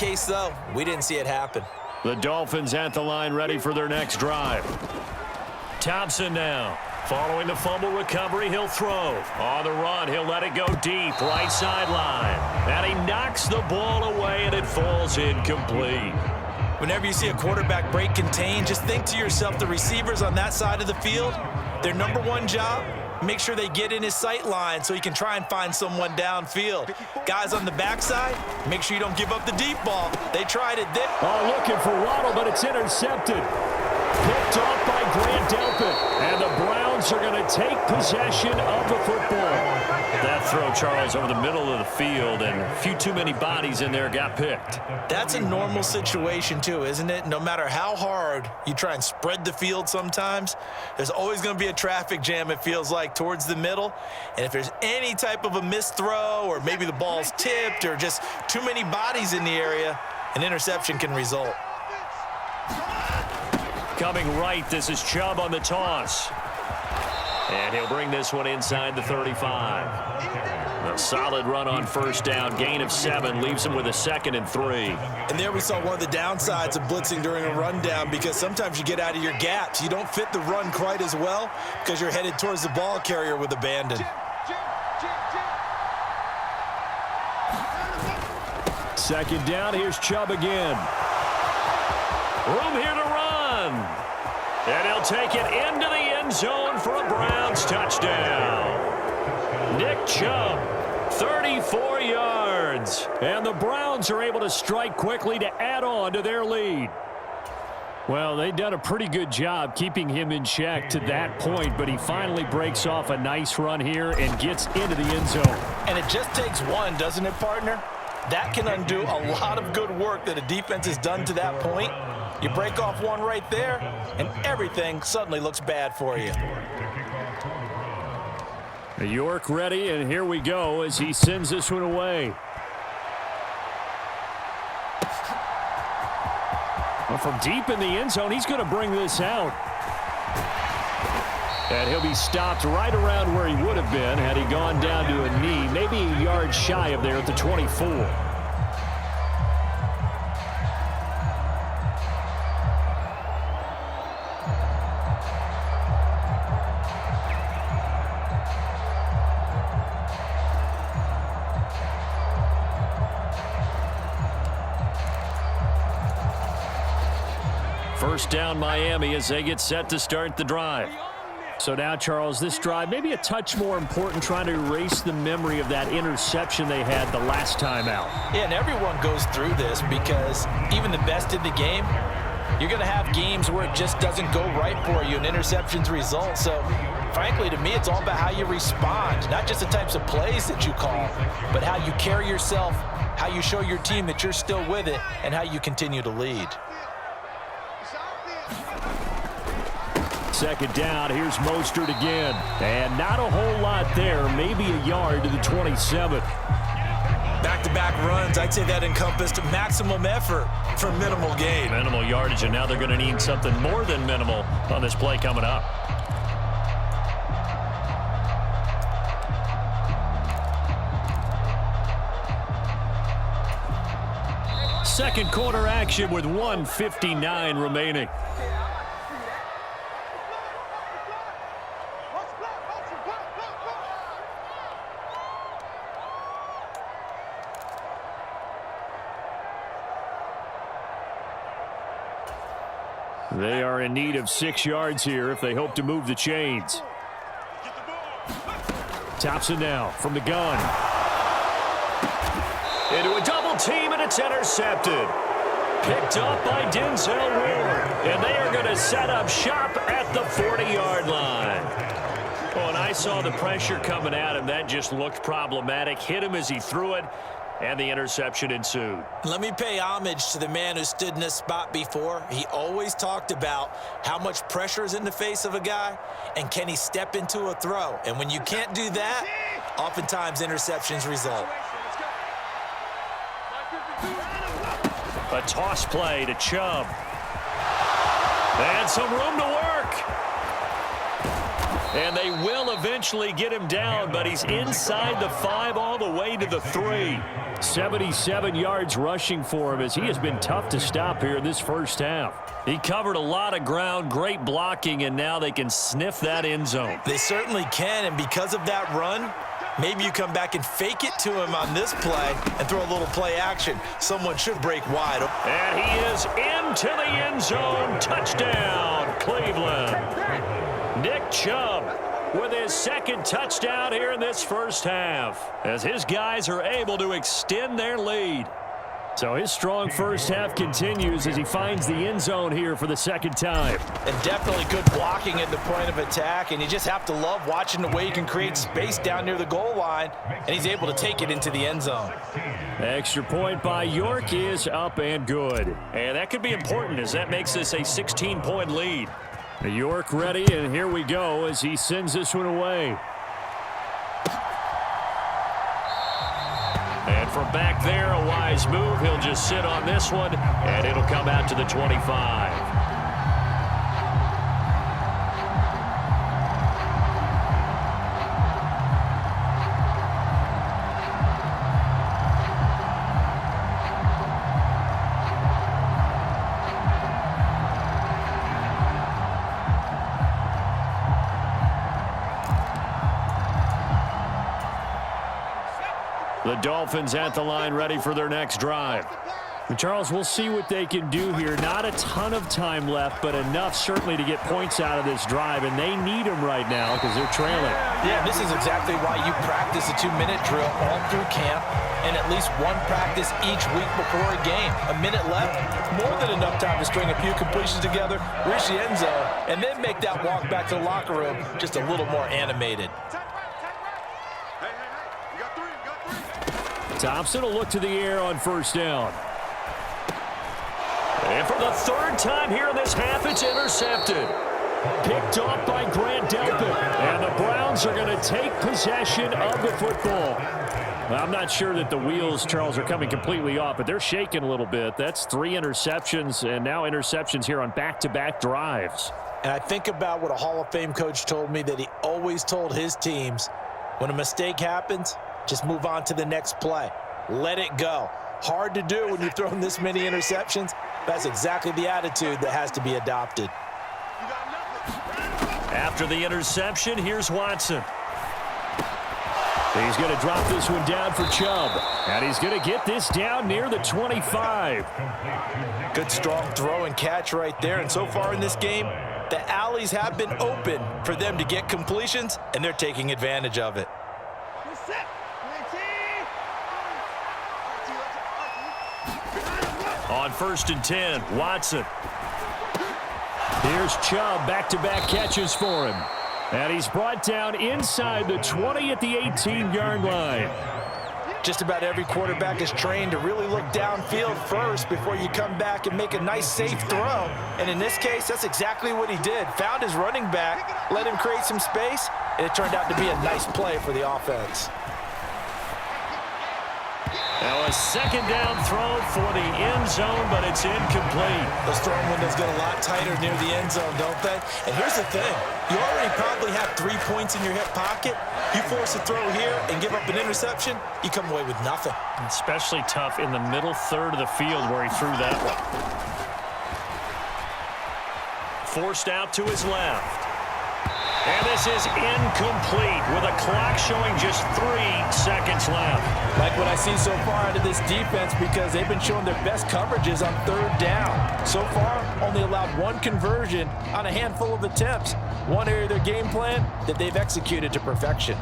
case, though, we didn't see it happen. The Dolphins at the line ready for their next drive. Thompson now. Following the fumble recovery, he'll throw. On the run, he'll let it go deep, right sideline. And he knocks the ball away, and it falls incomplete. Whenever you see a quarterback break contain, just think to yourself, the receivers on that side of the field, their number one job, make sure they get in his sight line so he can try and find someone downfield. Guys on the backside, make sure you don't give up the deep ball. They tried it there. Oh, looking for Waddle, but it's intercepted. Picked off by Grant Delpit. And the Browns are going to take possession of the football. That throw, Charles, over the middle of the field, and a few too many bodies in there got picked. That's a normal situation, too, isn't it? No matter how hard you try and spread the field sometimes, there's always going to be a traffic jam, it feels like, towards the middle. And if there's any type of a missed throw, or maybe the ball's tipped, or just too many bodies in the area, an interception can result. Coming right, this is Chubb on the toss. And he'll bring this one inside the 35. A solid run on first down. Gain of 7 leaves him with a 2nd and 3. And there we saw one of the downsides of blitzing during a rundown, because sometimes you get out of your gaps. You don't fit the run quite as well because you're headed towards the ball carrier with abandon. Second down, here's Chubb again. Room here to run. And he'll take it into the end zone for a Browns touchdown. Nick Chubb, 34 yards. And the Browns are able to strike quickly to add on to their lead. Well, they've done a pretty good job keeping him in check to that point, but he finally breaks off a nice run here and gets into the end zone. And it just takes one, doesn't it, partner? That can undo a lot of good work that a defense has done to that point. You break off one right there, and everything suddenly looks bad for you. York ready, and here we go as he sends this one away. Well, from deep in the end zone, he's going to bring this out. And he'll be stopped right around where he would have been had he gone down to a knee, maybe a yard shy of there at the 24. First down Miami as they get set to start the drive. So now, Charles, this drive maybe a touch more important, trying to erase the memory of that interception they had the last time out. Yeah, and everyone goes through this because even the best in the game, you're going to have games where it just doesn't go right for you and interceptions result. So, frankly, to me, it's all about how you respond, not just the types of plays that you call, but how you carry yourself, how you show your team that you're still with it, and how you continue to lead. Second down, here's Mostert again. And not a whole lot there, maybe a yard to the 27. Back-to-back runs, I'd say that encompassed maximum effort for minimal gain. Minimal yardage, and now they're going to need something more than minimal on this play coming up. Second quarter action with 1:59 remaining. They are in need of 6 yards here if they hope to move the chains. Thompson now from the gun. Into a double team, and it's intercepted. Picked up by Denzel Ward. And they are going to set up shop at the 40-yard line. Oh, and I saw the pressure coming at him. That just looked problematic. Hit him as he threw it, and the interception ensued. Let me pay homage to the man who stood in this spot before. He always talked about how much pressure is in the face of a guy, and can he step into a throw. And when you can't do that, oftentimes interceptions result. A toss play to Chubb. And some room to work. And they will eventually get him down, but he's inside the 5 all the way to the 3. 77 yards rushing for him as he has been tough to stop here in this first half. He covered a lot of ground, great blocking, and now they can sniff that end zone. They certainly can, and because of that run, maybe you come back and fake it to him on this play and throw a little play action. Someone should break wide. And he is into the end zone. Touchdown, Cleveland. Nick Chubb with his second touchdown here in this first half as his guys are able to extend their lead. So his strong first half continues as he finds the end zone here for the second time. And definitely good blocking at the point of attack, and you just have to love watching the way he can create space down near the goal line, and he's able to take it into the end zone. Extra point by York is up and good. And that could be important as that makes this a 16-point lead. York ready, and here we go as he sends this one away. And from back there, a wise move. He'll just sit on this one, and it'll come out to the 25. The Dolphins at the line ready for their next drive. And Charles, we'll see what they can do here. Not a ton of time left, but enough certainly to get points out of this drive, and they need them right now because they're trailing. Yeah, this is exactly why you practice a 2-minute drill all through camp and at least one practice each week before a game. A minute left, more than enough time to string a few completions together, reach the end zone, and then make that walk back to the locker room just a little more animated. Thompson will look to the air on first down. And for the third time here in this half, it's intercepted. Picked off by Grant Delpit. And the Browns are going to take possession of the football. Well, I'm not sure that the wheels, Charles, are coming completely off, but they're shaking a little bit. That's 3 interceptions, and now interceptions here on back-to-back drives. And I think about what a Hall of Fame coach told me that he always told his teams, when a mistake happens, just move on to the next play. Let it go. Hard to do when you've thrown this many interceptions. That's exactly the attitude that has to be adopted. After the interception, here's Watson. He's going to drop this one down for Chubb. And he's going to get this down near the 25. Good strong throw and catch right there. And so far in this game, the alleys have been open for them to get completions, and they're taking advantage of it. On 1st and 10, Watson. Here's Chubb, back-to-back catches for him. And he's brought down inside the 20 at the 18-yard line. Just about every quarterback is trained to really look downfield first before you come back and make a nice, safe throw. And in this case, that's exactly what he did. Found his running back, let him create some space, and it turned out to be a nice play for the offense. Now a second down throw for the end zone, but it's incomplete. Those throwing windows get a lot tighter near the end zone, don't they? And here's the thing. You already probably have 3 points in your hip pocket. You force a throw here and give up an interception, you come away with nothing. Especially tough in the middle third of the field where he threw that one. Forced out to his left. And this is incomplete with a clock showing just 3 seconds left. Like what I see so far out of this defense because they've been showing their best coverages on 3rd down. So far, only allowed 1 conversion on a handful of attempts. One area of their game plan that they've executed to perfection.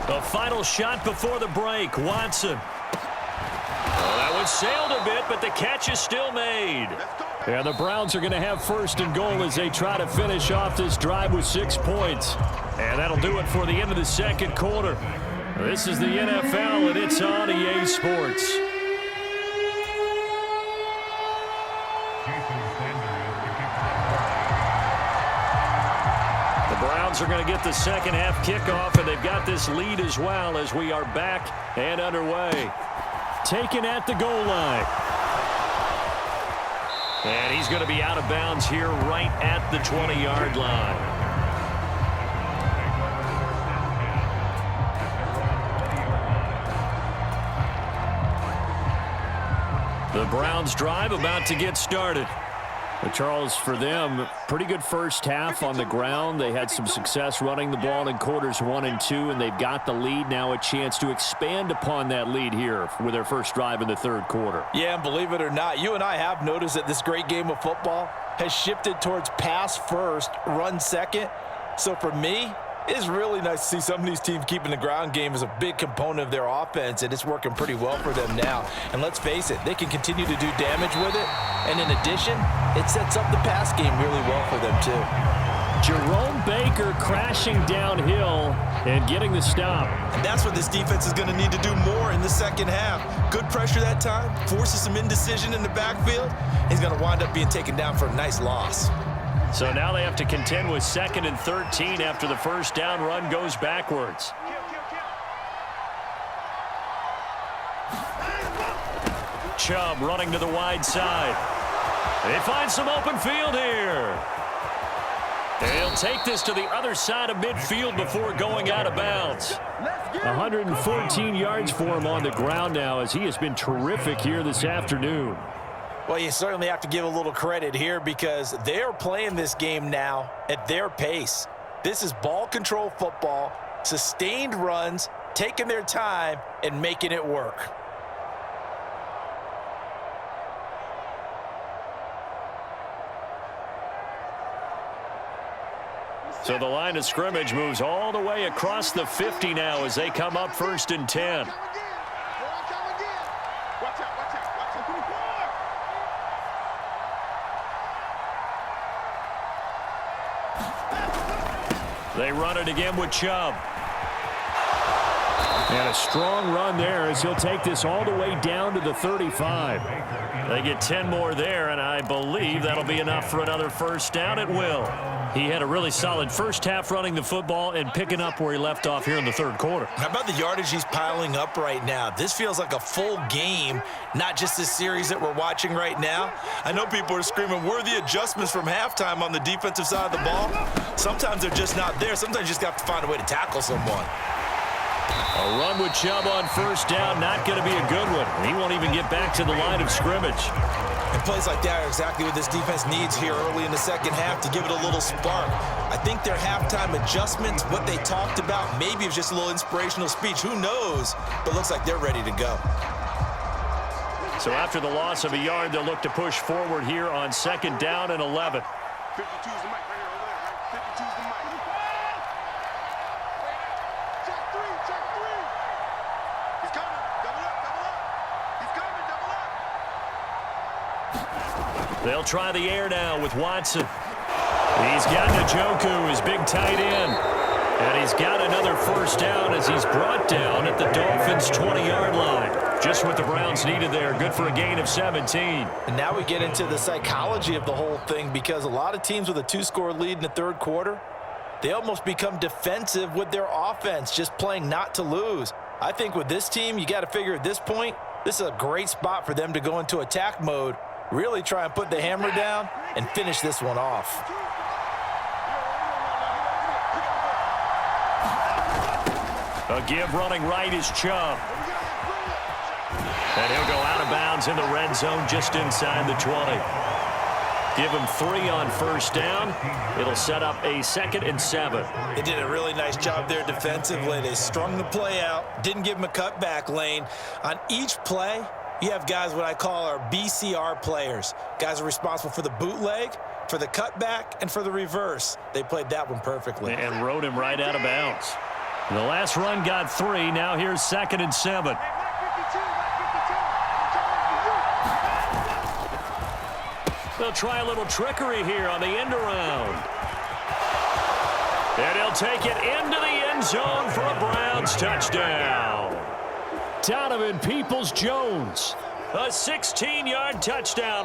The final shot before the break, Watson. Well, that one sailed a bit, but the catch is still made. Yeah, the Browns are going to have 1st and goal as they try to finish off this drive with 6 points. And that'll do it for the end of the second quarter. This is the NFL, and it's on EA Sports. The Browns are going to get the second half kickoff, and they've got this lead as well as we are back and underway. Taken at the goal line. And he's going to be out of bounds here right at the 20-yard line. The Browns drive about to get started. But Charles, for them, pretty good first half on the ground. They had some success running the ball in quarters 1 and 2, and they've got the lead. Now a chance to expand upon that lead here with their first drive in the third quarter. Yeah, and believe it or not, you and I have noticed that this great game of football has shifted towards pass first, run second. So for me, it's really nice to see some of these teams keeping the ground game as a big component of their offense, and it's working pretty well for them now. And let's face it, they can continue to do damage with it. And in addition, it sets up the pass game really well for them too. Jerome Baker crashing downhill and getting the stop. And that's what this defense is going to need to do more in the second half. Good pressure that time, forces some indecision in the backfield. He's going to wind up being taken down for a nice loss. So now they have to contend with 2nd and 13 after the first down run goes backwards. Chubb running to the wide side. They find some open field here. They'll take this to the other side of midfield before going out of bounds. 114 yards for him on the ground now as he has been terrific here this afternoon. Well, you certainly have to give a little credit here because they're playing this game now at their pace. This is ball control football, sustained runs, taking their time, and making it work. So the line of scrimmage moves all the way across the 50 now as they come up 1st and 10. They run it again with Chubb. And a strong run there as he'll take this all the way down to the 35. They get 10 more there, and I believe that'll be enough for another first down. It will. He had a really solid first half running the football and picking up where he left off here in the third quarter. How about the yardage he's piling up right now? This feels like a full game, not just this series that we're watching right now. I know people are screaming, where are the adjustments from halftime on the defensive side of the ball? Sometimes they're just not there. Sometimes you just have to find a way to tackle someone. A run with Chubb on first down, not going to be a good one. He won't even get back to the line of scrimmage. And plays like that are exactly what this defense needs here early in the second half to give it a little spark. I think their halftime adjustments, what they talked about, maybe it was just a little inspirational speech. Who knows? But looks like they're ready to go. So after the loss of a yard, they'll look to push forward here on 2nd down and 11. 52's the mic right here, over there, right? 52's the mic. Check three. He's coming. Double up. He's coming, double up. They'll try the air now with Watson. He's got Njoku, his big tight end. And he's got another first down as he's brought down at the Dolphins' 20-yard line. Just what the Browns needed there. Good for a gain of 17. And now we get into the psychology of the whole thing because a lot of teams with a 2-score lead in the third quarter, they almost become defensive with their offense, just playing not to lose. I think with this team, you got to figure at this point, this is a great spot for them to go into attack mode, really try and put the hammer down and finish this one off. A give running right is Chubb. And he'll go out of bounds in the red zone just inside the 20. Give him 3 on first down. It'll set up a 2nd and 7. They did a really nice job there defensively. They strung the play out, didn't give him a cutback lane. On each play, you have guys what I call our BCR players. Guys are responsible for the bootleg, for the cutback, and for the reverse. They played that one perfectly. And rode him right out of bounds. The last run got 3. Now here's 2nd and 7. They'll try a little trickery here on the end around. And he'll take it into the end zone for a Browns touchdown. Donovan Peoples-Jones, a 16-yard touchdown.